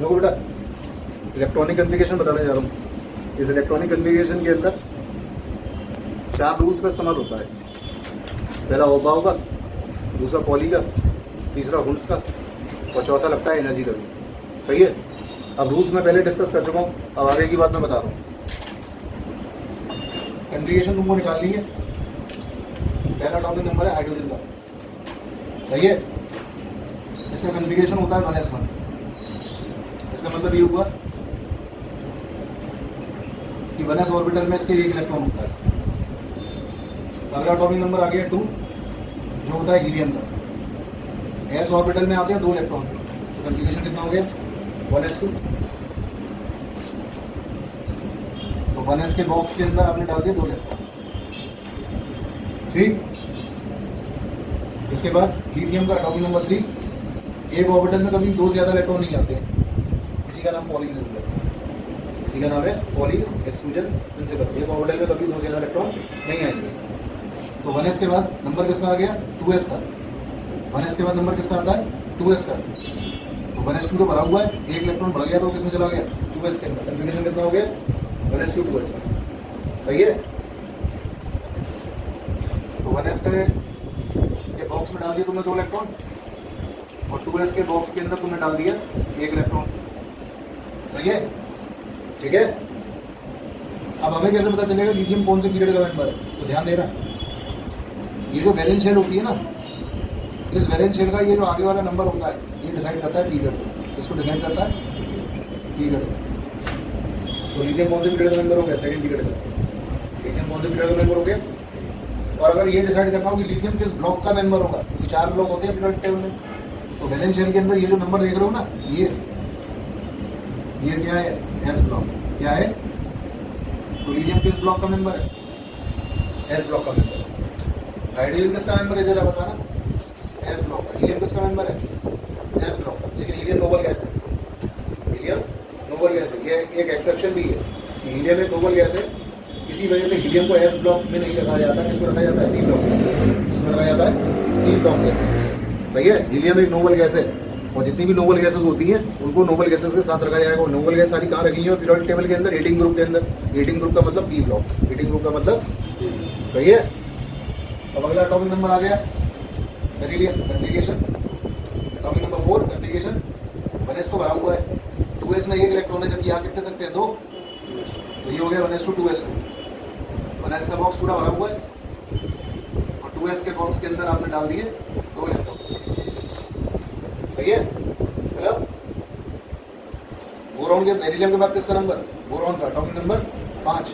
देखो बेटा, electronic configuration बताने जा रहा हूँ। इस इलेक्ट्रॉनिक कन्फिगरेशन के अंदर 4 रूल्स का इस्तेमाल होता है। पहला ओबाओ का, दूसरा पॉली का, तीसरा हुंड्स का और चौथा लगता है एनर्जी का भी। सही है। अब रूल्स मैं पहले डिस्कस कर चुका हूँ, अब आगे की बात मैं बता रहा हूँ। कन्फिगरेशन तुमको निकालनी है। पहला टॉपिक नंबर है हाइड्रोजन का। सही है। इसका कन्फिगरेशन होता है 1s1। इसका मतलब ये हुआ कि 1s ऑर्बिटल में इसके एक इलेक्ट्रॉन होता है। अगला टॉपिक नंबर आ गया 2, जो होता है हीलियम का। s ऑर्बिटल में आते हैं 2 इलेक्ट्रॉन, तो कन्फिगरेशन कितना हो गया 1s2। तो 1s के बॉक्स के अंदर आपने डाल दिया 2 इलेक्ट्रॉन। ठीक। इसके बाद लीथियम का टॉपिक नंबर 3, एक ऑर्बिटल में कभी 2 से ज़्यादा इलेक्ट्रॉन नहीं आते हैं, इसी का नाम पॉलीज है। इसी का नाम है पॉलीज एक्सक्लूजन प्रिंसिपल। एक ऑर्बिटल में कभी 2 से ज़्यादा इलेक्ट्रॉन नहीं आएंगे। तो 1s के बाद नंबर किसका आ गया 2s का। 1s के बाद नंबर किसका आता है 2s का। तो 1s2 तो भरा हुआ है, एक इलेक्ट्रॉन भर गया तो किसमें चला गया 2s के अंदर। कन्फिगरेशन कितना हो गया 1s2 2s का। सही है। तो 1s के बॉक्स में डाल दिया तुमने 2 इलेक्ट्रॉन और 2s के बॉक्स के अंदर तुमने डाल दिया 1 इलेक्ट्रॉन। सही है। ठीक है। अब हमें कैसे पता चलेगा लिथियम कौन से पीरियड का मेंबर है? तो ध्यान देना, ये जो वैलेंस शेल होती है ना, इस वैलेंस शेल का ये जो आगे वाला नंबर होता है, ये डिसाइड करता है पीरियड को। इसको डिसाइड करता है पीरियड। तो लिथियम कौन से पीरियड का मेंबर हो गया? सेकंड पीरियड का। लिथियम कौन से पीरियड का मेंबर हो गया? और अगर ये डिसाइड करना हो कि लिथियम किस ब्लॉक का मेंबर होगा, क्योंकि 4 ब्लॉक होते हैं पीरियड टेबल में, तो वैलेंस शेल के अंदर ये जो नंबर देख रहे हो ना, ये क्या है एस ब्लॉक। क्या है? तो लिथियम किस ब्लॉक का मेंबर है? एस ब्लॉक का मेंबर है। हाइड्रोजन किसका मेंबर है जरा बताना? एस ब्लॉक का। हीलियम किसका मेंबर है? एस ब्लॉक का। लेकिन हीलियम नोबल गैस है। हीलियम नोबल गैस है। ये एक एक्सेप्शन भी है कि हीलियम एक नोबल गैस है, इसी वजह से हीलियम को एस ब्लॉक में नहीं रखा जाता। किसको रखा जाता है? पी ब्लॉक में। किसमें रखा जाता है? पी ब्लॉक में। सही है। हीलियम एक नोबल गैस है और जितनी भी नोबल गैसेस होती हैं उनको नोबल गैसेस के साथ रखा जाएगा। और नोबल गैस सारी कहाँ रखी है? पीरियोडिक टेबल के अंदर, 18 ग्रुप के अंदर। 18 ग्रुप का मतलब पी ब्लॉक। 18 ग्रुप का मतलब सही है। अब अगला टॉपिक नंबर आ गया beryllium configuration. Topic number 4 configuration. 1s तो भरा हुआ है, 2s में 1 इलेक्ट्रॉन है, जबकि यहाँ कितने सकते हैं 2। तो ये हो गया 1s2 2s2। 1s का बॉक्स पूरा भरा हुआ है और 2s के बॉक्स के अंदर आपने डाल दिए 2 इलेक्ट्रॉन। सही है। मतलब बोरॉन के बेरिलियम के बाद किसका नंबर? बोरॉन का टॉपिक नंबर 5।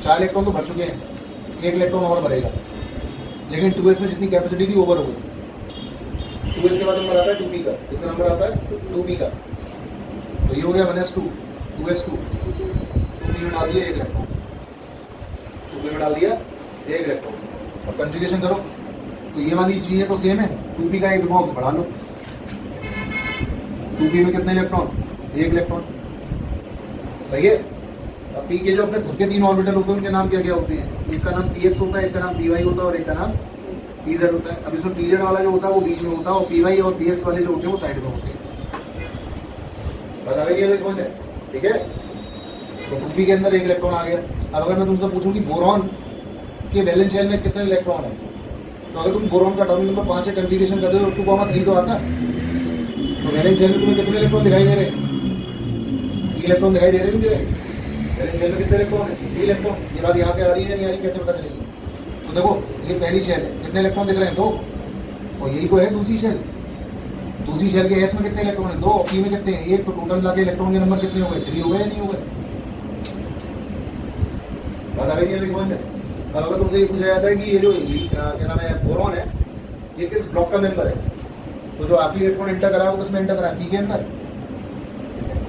4 इलेक्ट्रॉन तो भर चुके हैं, 1 इलेक्ट्रॉन और भरेगा, लेकिन 2s में जितनी कैपेसिटी थी ओवर हो गई। 2s के बाद नंबर आता है 2p का। इसका नंबर आता है 2p का। तो ये हो गया 1s2 2s2। 2p में डाल दिया 1 इलेक्ट्रॉन। 2p में डाल दिया 1 इलेक्ट्रॉन। अब कन्फिगरेशन करो तो ये वाली चीजें तो सेम है। 2p का एक बॉक्स बढ़ा लो। 2p में कितने इलेक्ट्रॉन? 1 इलेक्ट्रॉन। सही है। अब p के जो अपने खुद के 3 ऑर्बिटल होते हैं उनके नाम क्या क्या होते हैं? एक का नाम px होता है, एक का नाम py होता है और एक का नाम pz होता है। अब इसमें pz वाला जो होता है वो बीच में होता है और py और px वाले जो होते हैं वो साइड में होते हैं। बता रही समझ है? ठीक है। तो 2p के अंदर 1 इलेक्ट्रॉन आ गया। अब अगर मैं तुमसे पूछूं कि बोरॉन के वैलेंस शेल में कितने इलेक्ट्रॉन है, तो अगर तुम बोरॉन का टॉपिक नंबर 5 से कन्फिगरेशन कर दो तो 2,3 तो आता है। तो वैलेंस शेल में तुम्हें कितने इलेक्ट्रॉन दिखाई दे रहे हैं? 3 इलेक्ट्रॉन दिखाई दे रहे हैं। वैलेंस शेल में कितने इलेक्ट्रॉन है? 3 इलेक्ट्रॉन। ये बात यहाँ से आ रही है नहीं आ रही, कैसे पता चलेगी? तो देखो, ये पहली शेल है, कितने इलेक्ट्रॉन दिख रहे हैं? 2। और यही तो है दूसरी शेल। दूसरी शेल के एस में कितने इलेक्ट्रॉन है? 2। और पी में कितने हैं? 1। तो टोटल मिला के इलेक्ट्रॉन के नंबर कितने हो गए? 3 हो गए या नहीं हो गए? बात आ गई नहीं समझ में? अब अगर तुमसे ये पूछा जाता है कि ये जो क्या नाम है बोरॉन है, ये किस ब्लॉक का मेंबर है, तो जो आखिरी इलेक्ट्रॉन एंटर करा है वो किसमें एंटर करा है? पी के अंदर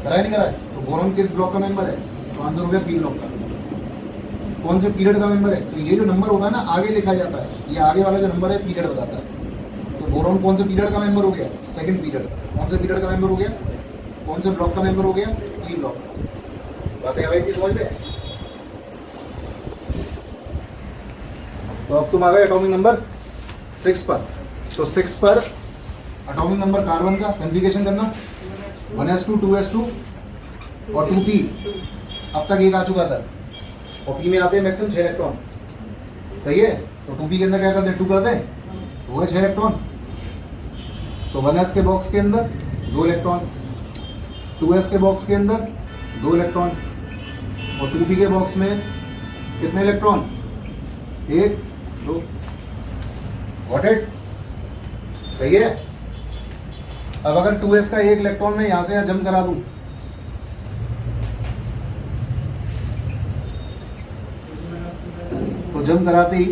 करा है नहीं करा है? तो बोरॉन किस ब्लॉक का मेंबर है? तो आंसर हो गया पी ब्लॉक का। कौन से पीरियड का मेंबर है? तो ये जो नंबर होता है ना आगे लिखा जाता है, ये आगे वाला जो नंबर है पीरियड बताता है। तो बोरॉन कौन से पीरियड का मेंबर हो गया? Second period. कौन से पीरियड का मेंबर हो गया? कौन से ब्लॉक का मेंबर हो गया? P block. बातें आ गई समझ में? तो अब तुम आ गए एटॉमिक नंबर 6 पर। तो 6 पर एटॉमिक नंबर कार्बन का कन्फिगरेशन करना। 1s2 2s2 और 2p। अब तक एक आ चुका था और p में आते हैं मैक्सिमम 6 इलेक्ट्रॉन। सही है, तो 2p के अंदर क्या करते हैं, 2 करते हैं, वो है 6 इलेक्ट्रॉन। तो 1s के बॉक्स के अंदर 2 इलेक्ट्रॉन, 2s के बॉक्स के अंदर 2 इलेक्ट्रॉन और 2p के बॉक्स में कितने इलेक्ट्रॉन, 1 2। व्हाट इट, सही है। अब अगर 2s का 1 इलेक्ट्रॉन मैं यहां से यहां जम करा दूं तो जम कराते ही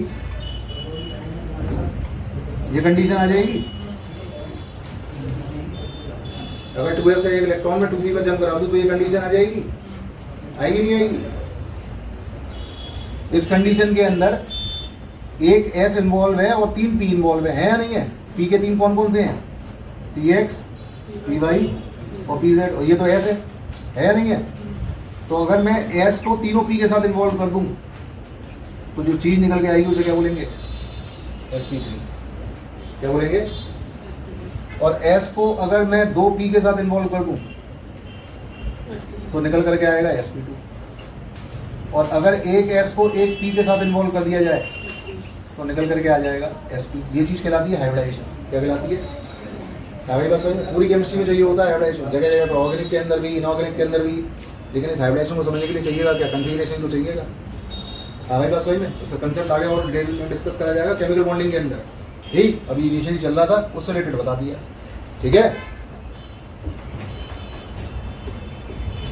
ये कंडीशन आ जाएगी। अगर 2s का 1 इलेक्ट्रॉन में 2p पर जम करा दूं तो ये कंडीशन आ जाएगी, आएगी नहीं आएगी। इस कंडीशन के अंदर एक s इन्वॉल्व है और 3 p इन्वॉल्व है या नहीं है। p के 3 कौन कौन से हैं, px py और pz, और ये तो s है या नहीं है। तो अगर मैं s को तीनों p के साथ इन्वॉल्व कर दूं तो जो चीज निकल के आएगी उसे क्या बोलेंगे, sp3, क्या बोलेंगे। और s को अगर मैं 2 p के साथ इन्वॉल्व कर दूं तो निकल करके आएगा sp2। और अगर एक s को एक p के साथ इन्वॉल्व कर दिया जाए तो निकल करके आ जाएगा sp। ये चीज कहलाती है हाइब्रिडाइजेशन। क्या कहलाती है, हाँ भाई, बस पूरी केमिस्ट्री में चाहिए होता है हाइब्रिडाइजेशन, जगह जगह पर, ऑर्गेनिक के अंदर भी, इनऑर्गेनिक के अंदर भी। लेकिन इस हाइब्रिडाइजेशन को समझने के लिए चाहिएगा क्या, कन्फिगरेशन तो चाहिएगा। हाँ भाई, बस वही में इसका कंसेप्ट आगे और डिटेल में डिस्कस करा जाएगा केमिकल बॉन्डिंग के अंदर। ठीक, अभी इनिशियली चल रहा था उससे रिलेटेड बता दिया। ठीक है,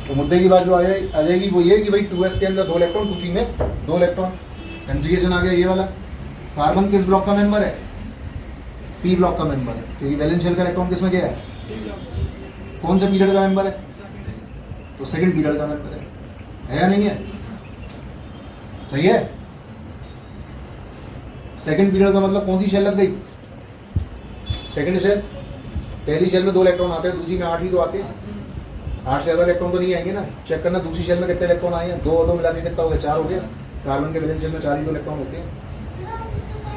तो मुद्दे की बात जो आ जाएगी वो ये कि भाई 2s के अंदर 2 इलेक्ट्रॉन, 2p में 2 इलेक्ट्रॉन। कन्फिगरेशन आ गया ये वाला। कार्बन किस ब्लॉक का मेंबर है, p ब्लॉक का मेंबर है, क्योंकि वैलेंस शेल का इलेक्ट्रॉन किसमें गया है, कौन से पीरियड का मेंबर है, तो सेकंड पीरियड का मेंबर है या नहीं है। सही है, सेकंड पीरियड का मतलब कौन सी शेल लग गई, सेकंड शेल। पहली शेल में 2 इलेक्ट्रॉन आते हैं, दूसरी में 8 ही तो आते हैं। 8 से ज्यादा इलेक्ट्रॉन तो नहीं आएंगे ना। चेक करना दूसरी शेल में कितने इलेक्ट्रॉन आए हैं, 2 और 2 मिला के कितना हो गया, 4 हो गया। कार्बन के वैलेंस शेल में 4 ही तो इलेक्ट्रॉन होते हैं।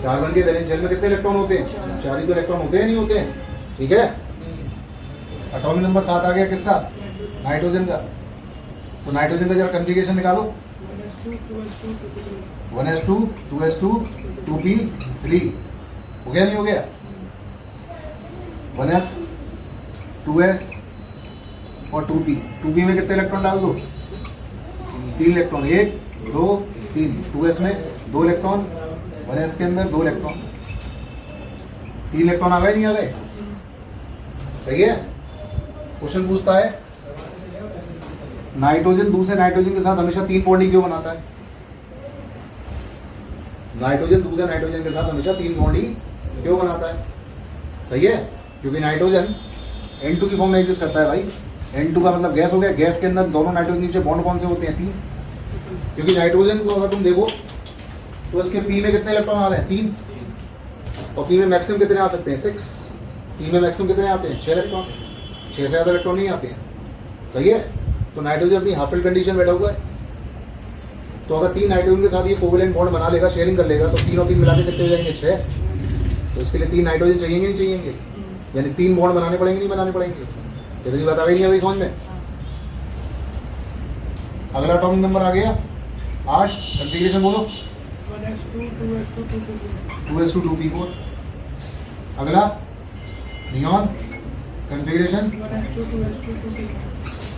कार्बन के वैलेंस शेल में कितने इलेक्ट्रॉन होते हैं, 4 ही तो इलेक्ट्रॉन होते हैं, नहीं होते हैं। ठीक है, एटॉमिक नंबर 7 आ गया किसका, नाइट्रोजन का। तो नाइट्रोजन का जरा कन्फिगरेशन निकालो, 1s2 2s2 2p3 हो गया, नहीं हो गया। 1s 2s और 2p में कितने इलेक्ट्रॉन डाल दो, 3 इलेक्ट्रॉन, 1 2 3। 2s में 2 इलेक्ट्रॉन, 1s के अंदर 2 इलेक्ट्रॉन, 3 इलेक्ट्रॉन आ गए, नहीं आ गए। सही है। क्वेश्चन पूछता है नाइट्रोजन दूसरे नाइट्रोजन के साथ हमेशा 3 बॉन्डिंग क्यों बनाता है। नाइट्रोजन दूसरे नाइट्रोजन के साथ हमेशा 3 बॉन्डिंग क्यों बनाता है। सही है, क्योंकि नाइट्रोजन N2 की फॉर्म में एग्जिस्ट करता है भाई। N2 का मतलब गैस हो गया, गैस के अंदर दोनों नाइट्रोजन के नीचे बॉन्ड कौन से होते हैं, 3। क्योंकि नाइट्रोजन को अगर तुम देखो तो इसके पी में कितने इलेक्ट्रॉन आ रहे हैं, 3। और पी में मैक्सिमम कितने आ सकते हैं, 6। पी में मैक्सिमम कितने आते हैं, 6 इलेक्ट्रॉन। 6 से ज़्यादा इलेक्ट्रॉन नहीं आते हैं। सही है, तो नाइट्रोजन अपनी हाफ फिल कंडीशन में बैठा हुआ है। तो अगर 3 नाइट्रोजन के साथ ये कोवेलेंट बॉन्ड बना लेगा, शेयरिंग कर लेगा, तो 3 और 3 मिला के कितने हो जाएंगे, 6। तो इसके लिए 3 नाइट्रोजन चाहिए नहीं चाहिए, यानी 3 बॉन्ड बनाने पड़ेंगे, नहीं बनाने पड़ेंगे। इतनी बात आ गई नहीं अभी समझ में। अगला एटॉमिक नंबर आ गया 8, कन्फिगरेशन बोलो, 2s2 2p4। अगला नियॉन, कन्फिगरेशन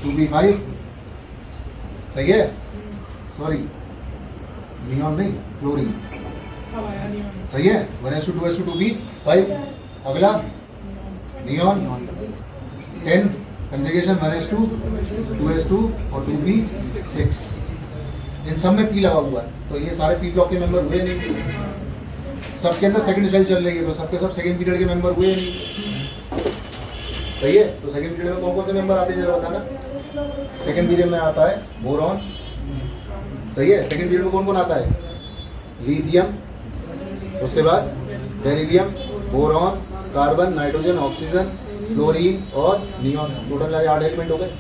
2p5। सही है, सॉरी नियॉन नहीं, फ्लोरीन। सही है, 1s2 2s2 2p5। अगला नियॉन 10, कन्फिगरेशन 1s2 2s2 और 2p6। इन सब में पी लगा हुआ है, तो ये सारे पी ब्लॉक के मेंबर हुए नहीं। सबके अंदर सेकंड सेल चल रही है, तो सबके सब सेकंड पीरियड के मेंबर हुए नहीं। सही है, तो सेकंड पीरियड में कौन कौन से मेंबर आते हैं जरा बताना। सेकंड पीरियड में आता है बोरॉन। सही है, सेकंड पीरियड में कौन कौन आता है, लिथियम, उसके बाद beryllium, boron, carbon, nitrogen, oxygen, fluorine और नियॉन। टोटल 8 एलिमेंट हो गए।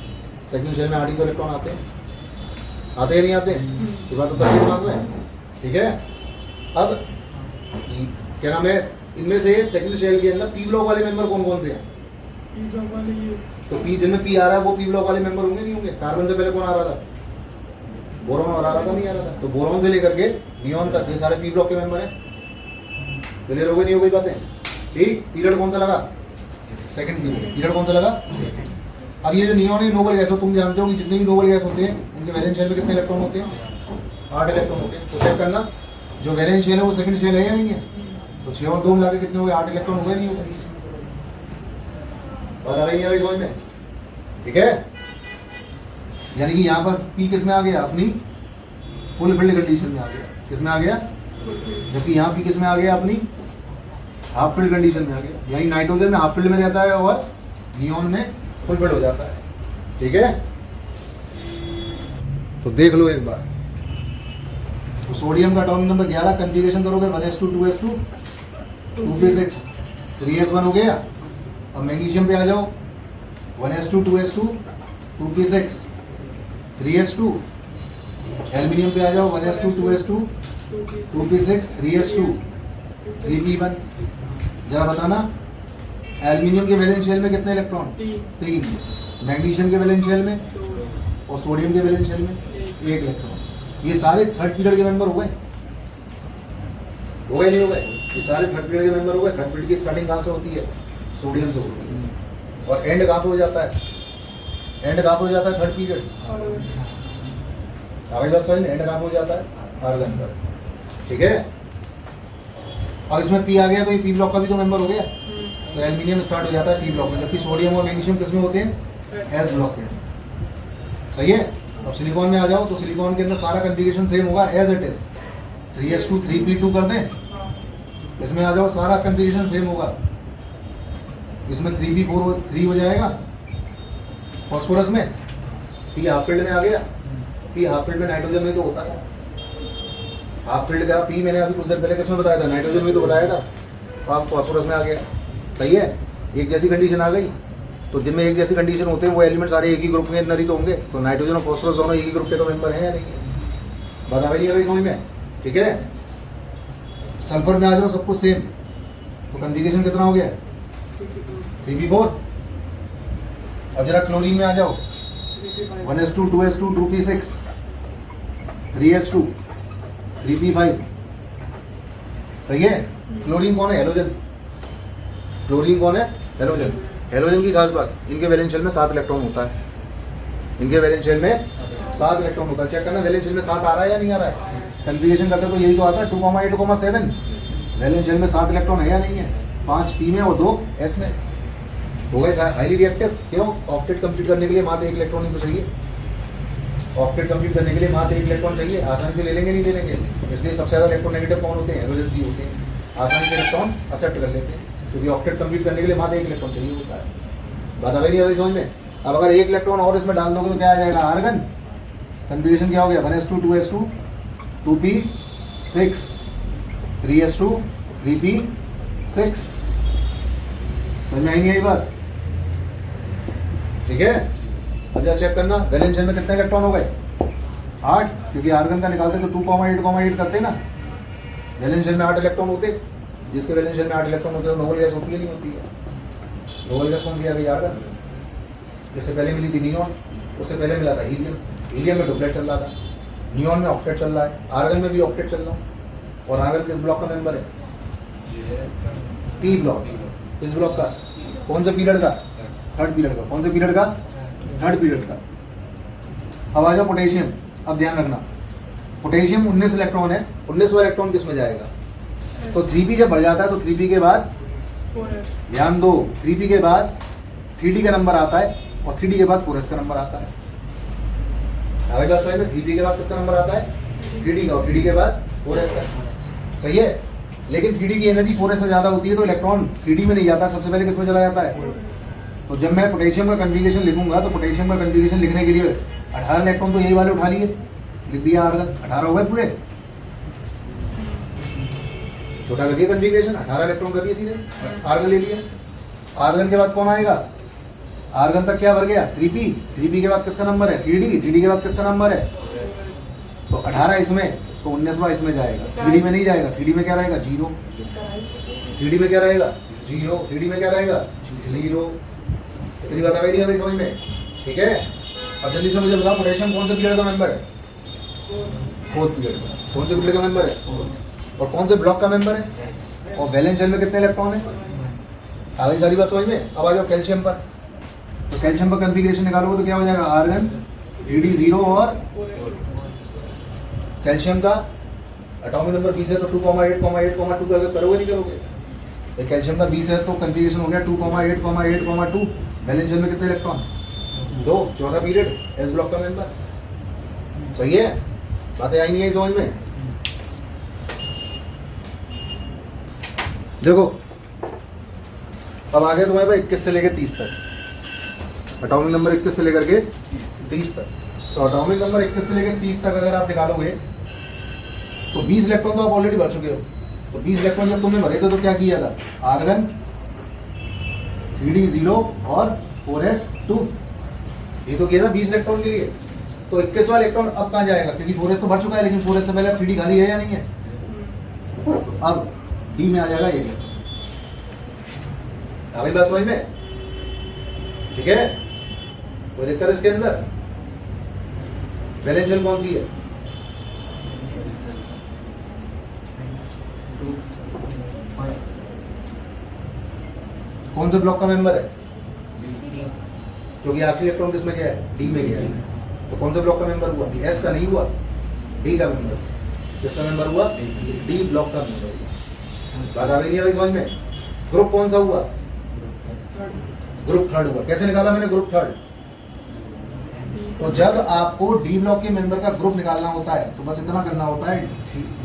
सेकंड शेल में 8 ही तो इलेक्ट्रॉन आते हैं, आते हैं नहीं आते हैं, ये बात तो तभी दिमाग में। ठीक है, अब क्या नाम है, इनमें से सेकंड शेल के अंदर पी ब्लॉक वाले मेंबर कौन कौन से हैं, तो पी जिनमें पी आ रहा है वो पी ब्लॉक वाले मेंबर होंगे नहीं होंगे? कार्बन से पहले कौन आ रहा था? बोरॉन आ रहा था, नहीं आ रहा था? तो बोरॉन से लेकर के नियॉन तक ये सारे पी ब्लॉक के मेंबर हैं। क्लियर हो गई नहीं हो गई बातें? ठीक। पीरियड कौन सा लगा? Second period. पीरियड कौन सा लगा? अब ये जो नियॉन है नोबल गैस हो, तुम जानते हो कि जितने भी नोबल गैस होते हैं उनके वैलेंस शेल में कितने इलेक्ट्रॉन होते हैं? 8 इलेक्ट्रॉन होते हैं। तो चेक करना जो वैलेंस शेल है वो सेकंड शेल है या नहीं है? तो 6 और 2 मिला के कितने हो गए? 8 इलेक्ट्रॉन हुए नहीं हो गए? बात आ रही है समझ में? ठीक है। यानी कि यहाँ पर पी किस में आ गया? अपनी फुल फिल्ड कंडीशन में आ गया। किस में आ गया? जबकि यहाँ पी किस में आ गया? अपनी हाफ फिल्ड कंडीशन में आ गया। यानी नाइट्रोजन में हाफ फिल्ड में रहता है और नियॉन में फुल फिल्ड हो जाता है। ठीक है। तो देख लो एक बार। तो सोडियम का एटॉमिक नंबर 11 कॉन्फ़िगरेशन करोगे 1s2 2s2 2p6 3s1 हो गया। अब मैग्नीशियम पे आ जाओ 1s2 2s2 2p6 3s2। Aluminium पे आ जाओ 1s2 2s2 2p6 3s2 3p1। जरा बताना एल्यूमिनियम के वैलेंस शेल में कितने इलेक्ट्रॉन? 3। मैग्नीशियम के वैलेंस शेल में और सोडियम के वैलेंस शेल में 1 इलेक्ट्रॉन। ये सारे थर्ड पीरियड के मेंबर हो गए? नहीं हो गए? ये सारे थर्ड पीरियड के मेंबर हो गए। थर्ड पीरियड की स्टार्टिंग कहाँ से होती है? सोडियम से होती है। और एंड कहाँ पे हो जाता है? एंड कहाँ पे हो जाता है थर्ड पीरियड? आगे बात समझ में? एंड कहाँ पे हो जाता है? आर्गन पर। ठीक है। और इसमें पी आ गया तो ये पी ब्लॉक का भी तो मेंबर हो गया। तो एल्यूमिनियम स्टार्ट हो जाता है पी ब्लॉक में, जबकि सोडियम और मैग्नीशियम किस में होते हैं? एस ब्लॉक में। सही है। अब सिलिकॉन में आ जाओ तो सिलिकॉन के अंदर सारा कॉन्फ़िगरेशन सेम होगा as it is. 3s2 3p2 कर दें। इसमें आ जाओ सारा कॉन्फ़िगरेशन सेम होगा। इसमें 3p4 3 हो जाएगा। फास्फोरस में पी हाफ फील्ड में आ गया। पी हाफ फील्ड में नाइट्रोजन में तो होता है। हाफ फील्ड का पी मैंने अभी कुछ देर पहले किसमें बताया था? नाइट्रोजन में तो बताया था। तो आप फास्फोरस में आ गया। सही है। एक जैसी कंडीशन आ गई। तो जिनमें एक जैसी कंडीशन होते हैं वो एलिमेंट सारे एक ही ग्रुप के अंदर ही तो होंगे। तो नाइट्रोजन और फास्फोरस दोनों एक ही ग्रुप के तो मेंबर हैं या नहीं? बात आ रही है भाई समझ में? ठीक है। सल्फर में आ जाओ सब कुछ सेम। तो कॉन्फ़िगरेशन कितना हो गया? 3p4। अब जरा क्लोरीन में आ जाओ 1s2 2s2 2p6 3s2 3p5। सही है। क्लोरीन कौन है? हेलोजन। क्लोरीन कौन है? हेलोजन। हेलोजन की खास बात इनके वैलेंस शेल में 7 इलेक्ट्रॉन होता है। इनके वैलेंस शेल में 7 इलेक्ट्रॉन होता है। चेक करना वैलेंस शेल में 7 आ रहा है या नहीं आ रहा है? कॉन्फ़िगरेशन करते तो यही तो आता है 2,8 2,7। वैलेंस शेल में 7 इलेक्ट्रॉन है या नहीं है? 5 पी में और 2 एस में। हो गए हाईली रिएक्टिव। क्यों? ऑक्टेट कंप्लीट करने के लिए मात्र 1 इलेक्ट्रॉन ही तो चाहिए। ऑक्टेट कंप्लीट करने के लिए मात्र 1 इलेक्ट्रॉन चाहिए। आसानी से ले लेंगे नहीं ले लेंगे? इसलिए सबसे ज़्यादा इलेक्ट्रोनेगेटिव कौन होते हैं? हेलोजन होते हैं। आसानी से इलेक्ट्रॉन एक्सेप्ट कर लेते हैं क्योंकि ऑक्टेट कंप्लीट करने के लिए मात्र 1 इलेक्ट्रॉन चाहिए होता है। बात आ गई नहीं समझ में? अब अगर 1 इलेक्ट्रॉन और इसमें डाल दोगे तो क्या आ जाएगा? आर्गन। कॉन्फ़िगरेशन क्या हो गया? 1s2 2s2 2p6 3s2 3p6। समझ में आई नहीं आई बात? ठीक है। अब जरा चेक करना वैलेंस शेल में कितने इलेक्ट्रॉन हो गए? 8। क्योंकि आर्गन का निकालते तो 2,8 करते ना। वैलेंस शेल में 8 इलेक्ट्रॉन होते। जिसके वैलेंस शेल में 8 इलेक्ट्रॉन होते हैं नोबल गैस होती है नहीं होती है? नोबल गैस कौन सी आ गई? आर्गन। इससे पहले मिली थी नियॉन। उससे पहले मिला था हीलियम। हीलियम में डुप्लेट चल रहा था। नियॉन में ऑक्टेट चल रहा है। आर्गन में भी ऑक्टेट चल रहा है। और आर्गन किस ब्लॉक का मेंबर है? P block. इस ब्लॉक का कौन सा पीरियड का? थर्ड पीरियड का। कौन से पीरियड का? थर्ड पीरियड का। अब आ जाओ पोटेशियम। अब ध्यान रखना पोटेशियम 19 इलेक्ट्रॉन है। 19वां इलेक्ट्रॉन किस में जाएगा? तो 3p जब बढ़ जाता है तो 3p के बाद ध्यान दो 3p के बाद 3d का नंबर आता है और 3d के बाद 4s का नंबर आता है। आगे बात समझ में? 3p के बाद किसका नंबर आता है? 3d का। और 3d के बाद 4s का। सही है। लेकिन 3d की एनर्जी 4s से ज्यादा होती है तो इलेक्ट्रॉन 3d में नहीं जाता। सबसे पहले किसमें चला जाता है? तो जब मैं पोटेशियम का कॉन्फ़िगरेशन लिखूंगा तो पोटेशियम का कॉन्फ़िगरेशन लिखने के लिए 18 इलेक्ट्रॉन तो यही वाले उठा लिए। लिख दिया आर्गन। 18 हो गए पूरे। छोटा कर दिया कॉन्फ़िगरेशन। 18 इलेक्ट्रॉन कर दिए सीधे। आर्गन ले लिया। आर्गन के बाद कौन आएगा? आर्गन तक क्या भर गया? 3p। 3p के बाद किसका नंबर है? 3d। 3d के बाद किसका नंबर है? तो 18 इसमें तो 19वां इसमें जाएगा। 3d में नहीं जाएगा। 3d में क्या रहेगा? 0। 3d में क्या रहेगा? 0। 3d में क्या रहेगा? 0। तेरी बात आ गई नहीं आ गई समझ में? ठीक है, अब जल्दी से मुझे बताओ पोटेशियम कौन से पीरियड का मेंबर है? फोर्थ पीरियड का। कौन से पीरियड का मेंबर है? और कौन से ब्लॉक का मेंबर है? और वैलेंस शेल में कितने इलेक्ट्रॉन है? आ गई सारी बात समझ में? अब आ जाओ कैल्शियम पर। तो कैल्शियम पर कॉन्फ़िगरेशन निकालोगे तो क्या हो जाएगा? आर्गन 3d0 और कैल्शियम का एटॉमिक नंबर 20 है तो 2,8,8,2 करके करोगे नहीं करोगे? तो कैल्शियम का 20 है तो कॉन्फ़िगरेशन हो गया 2,8,8,2। वैलेंस शेल में कितने इलेक्ट्रॉन? 2। चौथा पीरियड, एस ब्लॉक का मेंबर। सही है? बातें आई नहीं आई समझ में? देखो अब आगे तुम्हारे पास 21 से लेकर 30 तक, एटॉमिक नंबर 21 से लेकर के 30 तक। तो एटॉमिक नंबर 21 से लेकर 30 तक अगर आप निकालोगे तो 20 इलेक्ट्रॉन तो आप ऑलरेडी भर चुके हो। तो 20 इलेक्ट्रॉन जब तुमने भरे थे तो क्या किया था? आर्गन 3d0 और 4s2 ये तो किया था 20 इलेक्ट्रॉन के लिए। तो 21वां इलेक्ट्रॉन अब कहाँ जाएगा? क्योंकि 4s तो भर चुका है, लेकिन 4s से पहले अब 3d खाली है या नहीं है? तो अब डी में आ जाएगा एक इलेक्ट्रॉन। अभी बात समझ में? ठीक है, कोई दिक्कत इसके अंदर? वैलेंस शेल कौन सी है? कौन से ब्लॉक का मेंबर है? क्योंकि आखिरी इलेक्ट्रॉन किसमें गया है? डी में गया है। तो कौन से ब्लॉक का मेंबर हुआ? एस का नहीं हुआ, डी का मेंबर। किसका मेंबर हुआ? डी ब्लॉक का मेंबर हुआ। बात आ गई नहीं आ गई समझ में? ग्रुप कौन सा हुआ? ग्रुप थर्ड हुआ। कैसे निकाला मैंने ग्रुप थर्ड? तो जब आपको डी ब्लॉक के मेंबर का ग्रुप निकालना होता है तो बस इतना करना होता है,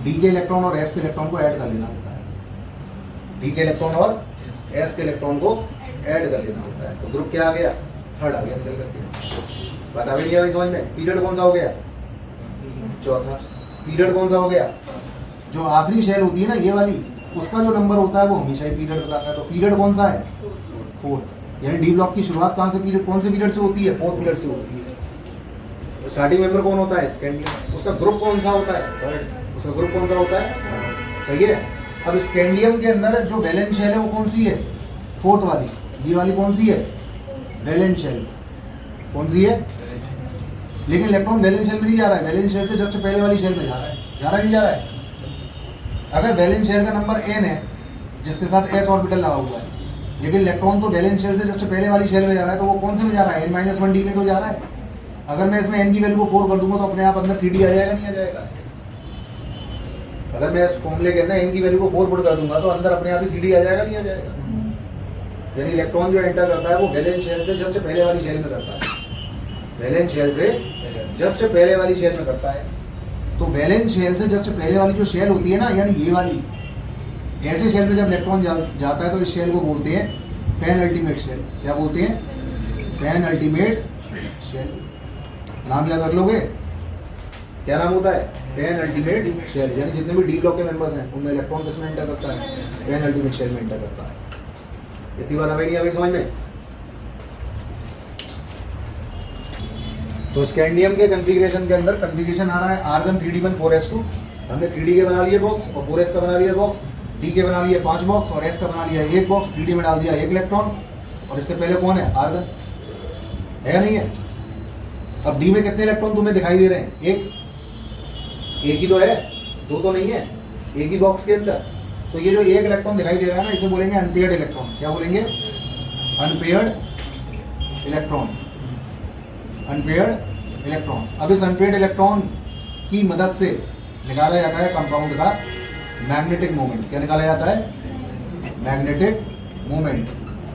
डी के इलेक्ट्रॉन और एस के इलेक्ट्रॉन को ऐड कर लेना होता है। डी के इलेक्ट्रॉन और एस के इलेक्ट्रॉन को ऐड कर लेना होता है। तो ग्रुप क्या आ गया? थर्ड आ गया निकल करके। बात आ गई समझ में? पीरियड कौन सा हो गया? चौथा। पीरियड कौन सा हो गया? जो आखिरी शेल होती है ना ये वाली, उसका जो नंबर होता है वो हमेशा ही पीरियड बताता है। तो पीरियड कौन सा है? फोर्थ। यानी डी ब्लॉक की शुरुआत कहाँ से पीरियड, कौन से पीरियड से होती है? फोर्थ पीरियड से होती है। स्टार्टिंग मेंबर कौन होता है? स्कैंडियम। उसका ग्रुप कौन सा होता है? थर्ड। उसका ग्रुप कौन सा होता है? सही है। अब स्कैंडियम के अंदर जो वैलेंस शेल है वो कौन सी है? फोर्थ वाली। ये वाली कौन सी है? Valence shell. कौन सी है? लेकिन इलेक्ट्रॉन वैलेंस शेल में नहीं जा रहा है, वैलेंस शेल से जस्ट पहले वाली शेल में जा रहा है। जा रहा है नहीं जा रहा है? अगर वैलेंस शेल का नंबर n है जिसके साथ s ऑर्बिटल लगा हुआ है, लेकिन इलेक्ट्रॉन तो वैलेंस शेल से जस्ट पहले वाली शेल में जा रहा है, तो वो कौन से में जा रहा है? n-1d में तो जा रहा है। अगर मैं इसमें n की वैल्यू को 4 कर दूंगा तो अपने आप अंदर 3d आ जाएगा नहीं आ जाएगा? अगर मैं इस फॉर्मूले के अंदर n की वैल्यू को 4 पुट कर दूंगा तो अंदर अपने आप ही 3d आ जाएगा नहीं आ जाएगा? यानी इलेक्ट्रॉन जो एंटर करता है वो वैलेंस शेल से जस्ट पहले वाली शेल में करता है। वैलेंस शेल से जस्ट पहले वाली शेल में करता है। तो वैलेंस शेल से जस्ट पहले वाली जो शेल होती है ना, यानी ये वाली, ऐसे शेल में जब इलेक्ट्रॉन जाता है तो इस शेल को बोलते हैं पेन अल्टीमेट शेल। क्या बोलते हैं? Penultimate shell. नाम याद रख लोगे? क्या नाम होता है? Penultimate shell. यानी जितने भी डी ब्लॉक के मेंबर्स हैं उनमें इलेक्ट्रॉन किसमें एंटर करता है? पेन अल्टीमेट शेल में एंटर करता है। इतनी बात हमें नहीं आ गई समझ में? तो स्कैंडियम के कॉन्फ़िगरेशन के अंदर कॉन्फ़िगरेशन आ रहा है आर्गन 3d1 4s2। हमने 3d के बना लिए बॉक्स और 4s का बना लिया बॉक्स। डी के बना लिए 5 बॉक्स और एस का बना लिया 1 बॉक्स। 3d में डाल दिया 1 इलेक्ट्रॉन। और इससे पहले कौन है? आर्गन है या नहीं है? अब डी में कितने इलेक्ट्रॉन तुम्हें दिखाई दे रहे हैं? एक ही तो है, दो तो नहीं है, एक ही बॉक्स के अंदर। तो ये जो 1 इलेक्ट्रॉन दिखाई दे रहा है ना, इसे बोलेंगे अनपेयर्ड इलेक्ट्रॉन। क्या बोलेंगे? Unpaired electron. Unpaired electron. अब इस अनपेयर्ड इलेक्ट्रॉन की मदद से निकाला जाता है कंपाउंड का मैग्नेटिक मोमेंट। क्या निकाला जाता है? Magnetic moment.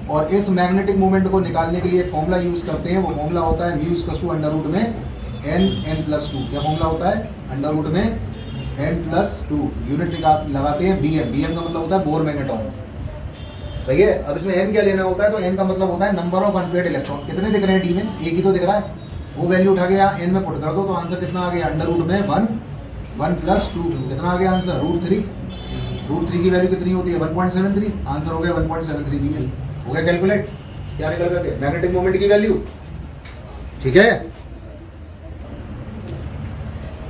और इस मैग्नेटिक मोमेंट को निकालने के लिए एक फॉर्मूला यूज करते हैं। वो फॉर्मूला होता है mu equals to under root में n+2। क्या फॉर्मूला होता है? अंडर रूट में n+2। यूनिट लगाते हैं bm। bm का मतलब होता है बोर मैग्नेटॉन। सही है। अब इसमें n क्या लेना होता है? तो n का मतलब होता है नंबर ऑफ अनपेयर्ड इलेक्ट्रॉन। कितने दिख रहे हैं डी में? एक ही तो दिख रहा है। वो वैल्यू उठा के यहाँ n में पुट कर दो तो आंसर कितना आ गया? अंडर रूट में 1+2। कितना आ गया आंसर? √3। √3 की वैल्यू कितनी होती है? 1.73। आंसर हो गया 1.73 bm। हो गया कैलकुलेट। क्या निकल करके? मैग्नेटिक मोमेंट की वैल्यू। ठीक है।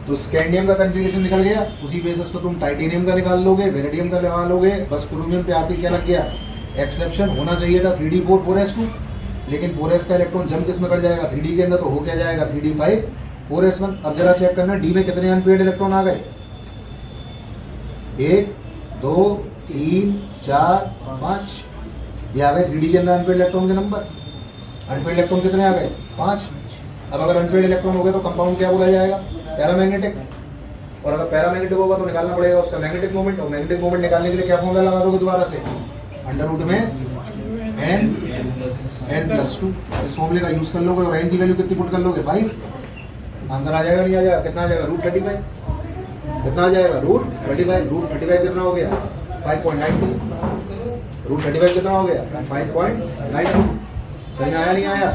तो स्कैंडियम का कॉन्फ़िगरेशन निकल गया। उसी बेसिस पर तुम टाइटेनियम का निकाल लोगे, वेनेडियम का लगा लोगे। बस क्रोमियम पे आते क्या लग गया? एक्सेप्शन होना चाहिए था 3d4 4s2। लेकिन 4s का इलेक्ट्रॉन जंप किस में कर जाएगा 3d के अंदर, तो हो क्या जाएगा 3d5 4s1। अब जरा चेक करना d में कितने अनपेड इलेक्ट्रॉन आ गए, 1 2 3 4 5, ये आ गए 3d के अंदर अनपेड इलेक्ट्रॉन के नंबर। अनपेड इलेक्ट्रॉन कितने आ गए 5। अब अगर अनपेड इलेक्ट्रॉन हो गए तो कंपाउंड क्या बोला जाएगा, पैरामैग्नेटिक। और अगर पैरामैग्नेटिक होगा तो निकालना पड़ेगा उसका मैग्नेटिक मोमेंट, और मैग्नेटिक मोमेंट निकालने के लिए क्या फॉर्मूला लगा दोगे दोबारा से, अंडर रूट में n+2। इस फॉर्मूले का यूज कर लोगे और n की वैल्यू कितनी पुट कर लोगे 5। आंसर आ जाएगा नहीं आ जाएगा, कितना आ जाएगा √35, कितना आ जाएगा √35। √35 कितना हो गया 5.92, √35 कितना हो गया 5.92। सही में आया नहीं आया।